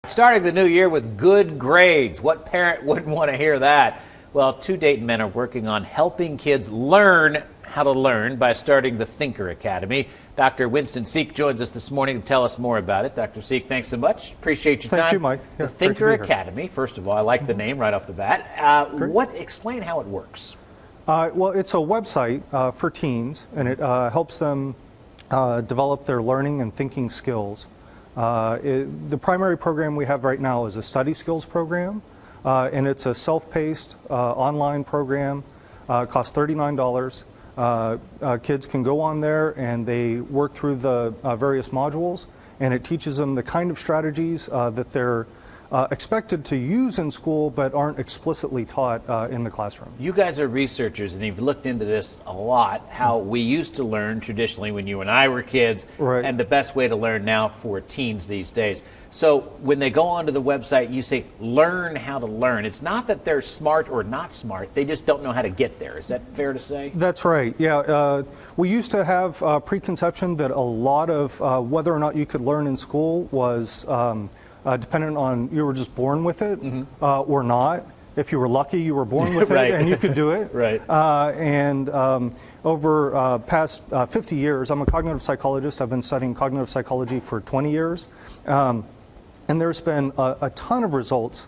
Starting the new year with good grades. What parent wouldn't want to hear that? Well, two Dayton men are working on helping kids learn how to learn by starting the Thinker Academy. Dr. Winston Sieck joins us this morning to tell us more about it. Dr. Sieck, thanks so much. Appreciate your time. Thank you, Mike. The Thinker Academy, first of all, I like the name right off the bat. Explain how it works. Well, it's a website for teens, and it helps them develop their learning and thinking skills. The primary program we have right now is a study skills program, and it's a self-paced online program. It costs $39. Kids can go on there and they work through the various modules, and it teaches them the kind of strategies that they're expected to use in school but aren't explicitly taught in the classroom. You guys are researchers and you've looked into this a lot, how we used to learn traditionally when you and I were kids, right, and the best way to learn now for teens these days. So when they go onto the website, you say learn how to learn. It's not that they're smart or not smart, they just don't know how to get there. Is that fair to say? That's right, yeah. We used to have preconception that a lot of whether or not you could learn in school was dependent on you were just born with it, or not. If you were lucky, you were born with right, it and you could do it. Right. Over past 50 years, I'm a cognitive psychologist. I've been studying cognitive psychology for 20 years. And there's been a ton of results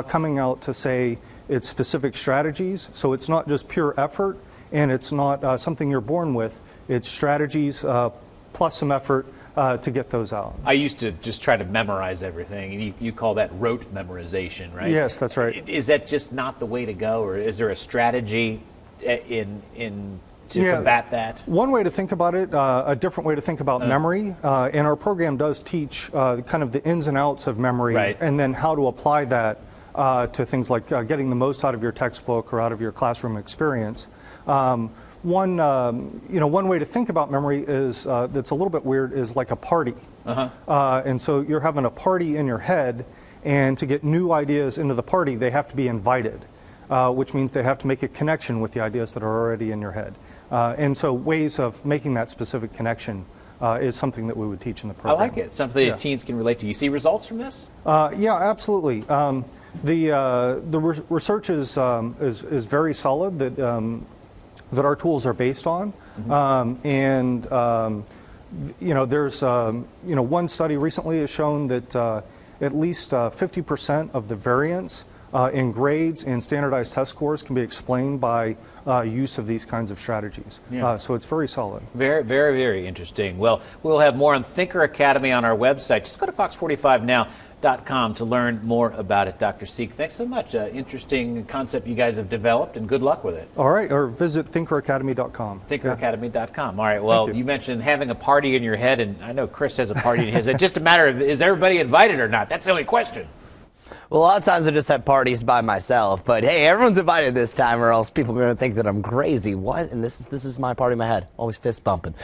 coming out to say it's specific strategies. So it's not just pure effort, and it's not something you're born with. It's strategies plus some effort to get those out. I used to just try to memorize everything, and you call that rote memorization, right? Yes, that's right. Is that just not the way to go, or is there a strategy to combat that? One way to think about it, a different way to think about memory, and our program does teach kind of the ins and outs of memory, right, and then how to apply that to things like getting the most out of your textbook or out of your classroom experience. One way to think about memory is that's a little bit weird is like a party. And so you're having a party in your head, and to get new ideas into the party, they have to be invited, which means they have to make a connection with the ideas that are already in your head. And so ways of making that specific connection is something that we would teach in the program. I like it. Something that teens can relate to. You see results from this? Yeah, absolutely. The research is very solid that our tools are based on, there's one study recently has shown that at least 50% of the variance in grades and standardized test scores can be explained by use of these kinds of strategies. So it's very solid. Very, very, very interesting. Well, we'll have more on Thinker Academy on our website. Just go to fox45now.com to learn more about it. Dr. Sieck, thanks so much. Interesting concept you guys have developed, and good luck with it. All right, or visit thinkeracademy.com. Thinkeracademy.com. All right, well, you mentioned having a party in your head, and I know Chris has a party in his head. Just a matter of, is everybody invited or not? That's the only question. Well, a lot of times I just have parties by myself, but hey, everyone's invited this time, or else people are going to think that I'm crazy. What? And this is my party in my head. Always fist bumping.